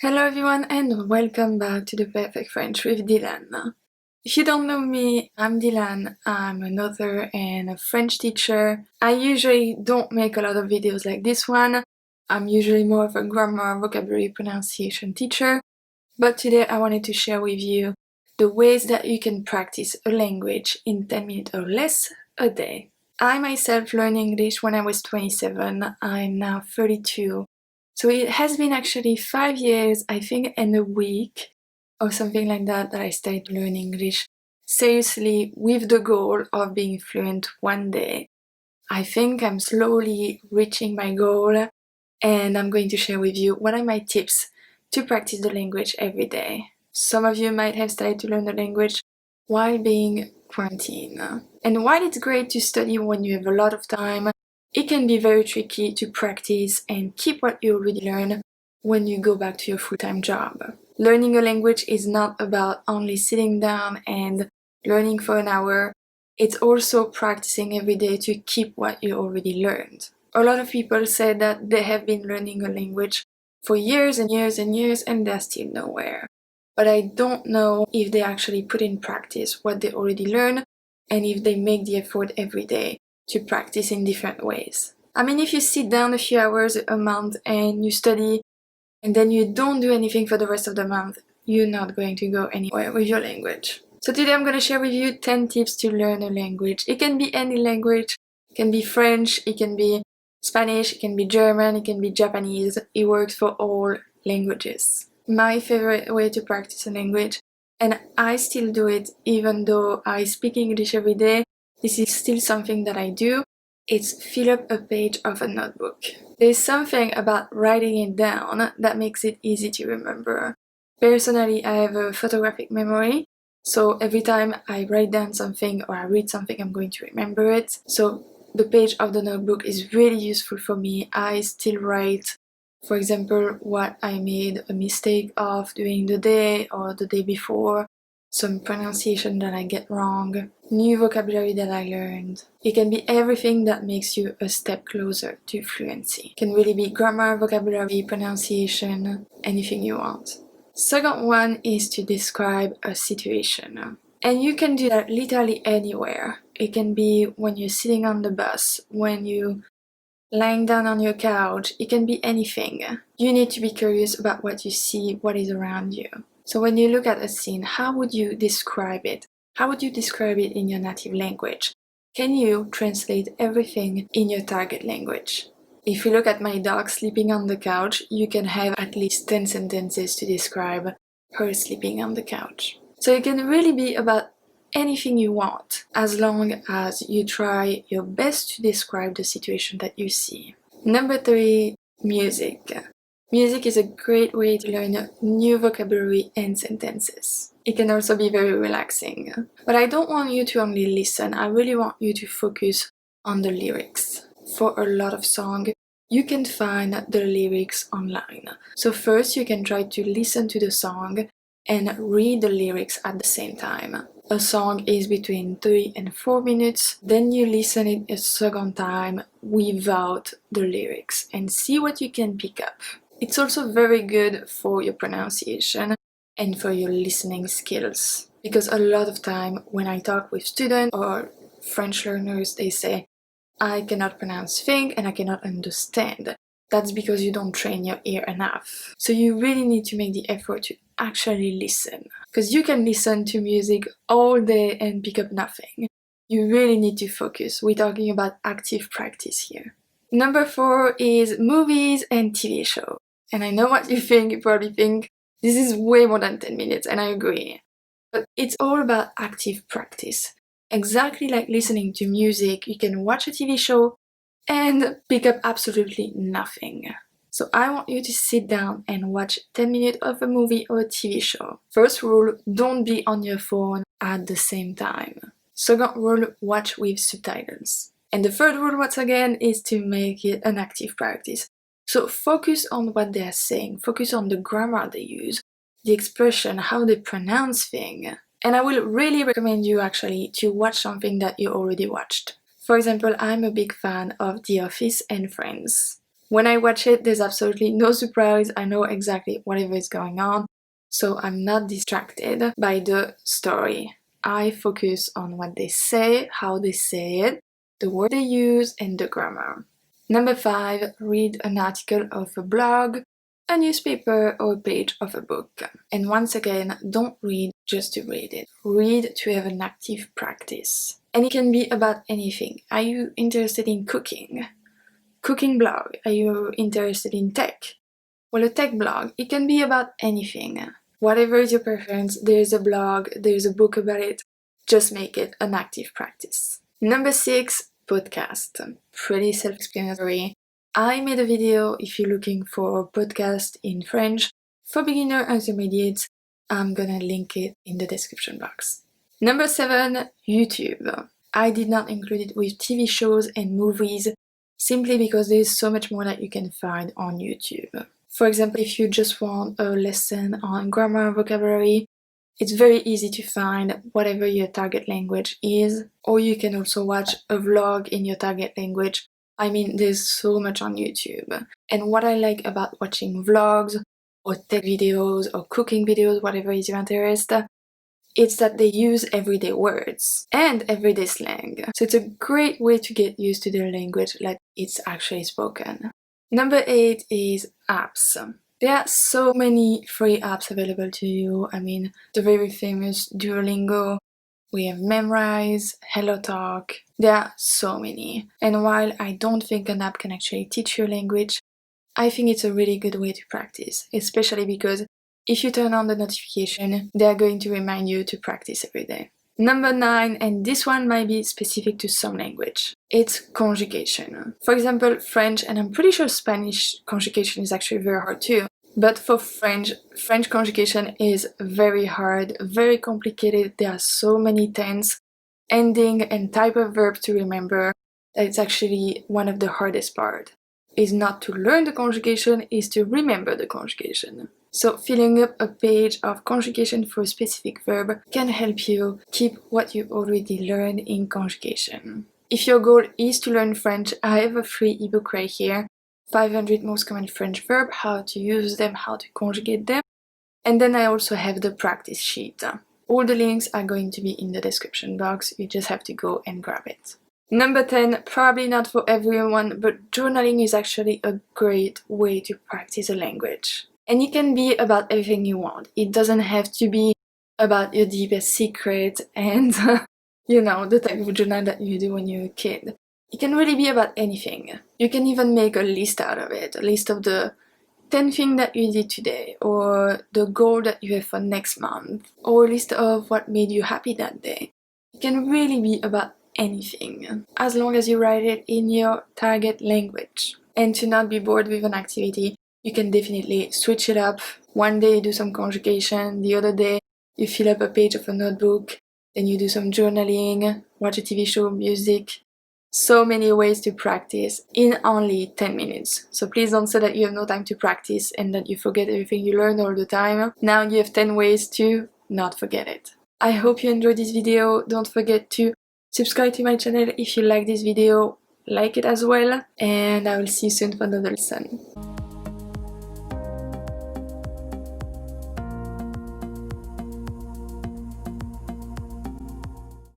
Hello everyone and welcome back to the Perfect French with Dylane. If you don't know me, I'm Dylane. I'm an author and a French teacher. I usually don't make a lot of videos like this one. I'm usually more of a grammar, vocabulary, pronunciation teacher. But today I wanted to share with you the ways that you can practice a language in 10 minutes or less a day. I myself learned English when I was 27. I'm now 32. So it has been actually 5 years, I think, and a week or something like that I started learning English seriously with the goal of being fluent one day. I think I'm slowly reaching my goal and I'm going to share with you what are my tips to practice the language every day. Some of you might have started to learn the language while being quarantined. And while it's great to study when you have a lot of time, it can be very tricky to practice and keep what you already learned when you go back to your full-time job. Learning a language is not about only sitting down and learning for an hour. It's also practicing every day to keep what you already learned. A lot of people say that they have been learning a language for years and years and years and they're still nowhere. But I don't know if they actually put in practice what they already learned and if they make the effort every day to practice in different ways. I mean, if you sit down a few hours a month and you study and then you don't do anything for the rest of the month, you're not going to go anywhere with your language. So today I'm going to share with you 10 tips to learn a language. It can be any language. It can be French, it can be Spanish, it can be German, it can be Japanese. It works for all languages. My favorite way to practice a language, and I still do it even though I speak English every day, this is still something that I do, it's fill up a page of a notebook. There's something about writing it down that makes it easy to remember. Personally, I have a photographic memory, so every time I write down something or I read something, I'm going to remember it. So the page of the notebook is really useful for me. I still write, for example, what I made a mistake of during the day or the day before, some pronunciation that I get wrong, new vocabulary that I learned. It can be everything that makes you a step closer to fluency. It can really be grammar, vocabulary, pronunciation, anything you want. Second one is to describe a situation. And you can do that literally anywhere. It can be when you're sitting on the bus, when you're lying down on your couch, it can be anything. You need to be curious about what you see, what is around you. So when you look at a scene, how would you describe it? How would you describe it in your native language? Can you translate everything in your target language? If you look at my dog sleeping on the couch, you can have at least 10 sentences to describe her sleeping on the couch. So it can really be about anything you want, as long as you try your best to describe the situation that you see. Number 3, music. Music is a great way to learn new vocabulary and sentences. It can also be very relaxing. But I don't want you to only listen, I really want you to focus on the lyrics. For a lot of songs, you can find the lyrics online. So first you can try to listen to the song and read the lyrics at the same time. A song is between 3 and 4 minutes, then you listen it a second time without the lyrics and see what you can pick up. It's also very good for your pronunciation and for your listening skills. Because a lot of time when I talk with students or French learners, they say, I cannot pronounce things and I cannot understand. That's because you don't train your ear enough. So you really need to make the effort to actually listen. Because you can listen to music all day and pick up nothing. You really need to focus. We're talking about active practice here. Number 4 is movies and TV shows. And I know what you think. You probably think this is way more than 10 minutes, and I agree. But it's all about active practice. Exactly like listening to music, you can watch a TV show and pick up absolutely nothing. So I want you to sit down and watch 10 minutes of a movie or a TV show. First rule, don't be on your phone at the same time. Second rule, watch with subtitles. And the third rule, once again, is to make it an active practice. So focus on what they are saying, focus on the grammar they use, the expression, how they pronounce things. And I will really recommend you actually to watch something that you already watched. For example, I'm a big fan of The Office and Friends. When I watch it, there's absolutely no surprise. I know exactly whatever is going on, so I'm not distracted by the story. I focus on what they say, how they say it, the word they use, and the grammar. Number 5, read an article of a blog, a newspaper, or a page of a book. And once again, don't read just to read it. Read to have an active practice. And it can be about anything. Are you interested in cooking? Cooking blog. Are you interested in tech? Well, a tech blog, it can be about anything. Whatever is your preference, there's a blog, there's a book about it. Just make it an active practice. Number 6, podcast. Pretty self-explanatory. I made a video if you're looking for a podcast in French for beginner and intermediates. I'm gonna link it in the description box. Number 7, YouTube. I did not include it with TV shows and movies simply because there's so much more that you can find on YouTube. For example, if you just want a lesson on grammar and vocabulary, it's very easy to find whatever your target language is, or you can also watch a vlog in your target language. I mean, there's so much on YouTube. And what I like about watching vlogs, or tech videos, or cooking videos, whatever is your interest, it's that they use everyday words and everyday slang. So it's a great way to get used to their language like it's actually spoken. Number 8 is apps. There are so many free apps available to you. I mean, the very famous Duolingo, we have Memrise, HelloTalk, there are so many. And while I don't think an app can actually teach you a language, I think it's a really good way to practice, especially because if you turn on the notification, they are going to remind you to practice every day. Number 9, and this one might be specific to some language, it's conjugation. For example, French, and I'm pretty sure Spanish conjugation is actually very hard too. But for French conjugation is very hard, very complicated. There are so many tense, ending, and type of verbs to remember that it's actually one of the hardest part. Is not to learn the conjugation, is to remember the conjugation. So filling up a page of conjugation for a specific verb can help you keep what you already learned in conjugation. If your goal is to learn French, I have a free ebook right here, 500 most common French verbs, how to use them, how to conjugate them. And then I also have the practice sheet. All the links are going to be in the description box, you just have to go and grab it. Number 10, probably not for everyone, but journaling is actually a great way to practice a language. And it can be about everything you want. It doesn't have to be about your deepest secret and, the type of journal that you do when you're a kid. It can really be about anything. You can even make a list out of it, a list of the 10 things that you did today, or the goal that you have for next month, or a list of what made you happy that day. It can really be about anything, as long as you write it in your target language. And to not be bored with an activity, you can definitely switch it up. One day you do some conjugation, the other day you fill up a page of a notebook, then you do some journaling, watch a TV show, music. So many ways to practice in only 10 minutes. So please don't say that you have no time to practice and that you forget everything you learn all the time. Now you have 10 ways to not forget it. I hope you enjoyed this video. Don't forget to subscribe to my channel if you like this video, like it as well, and I will see you soon for another lesson.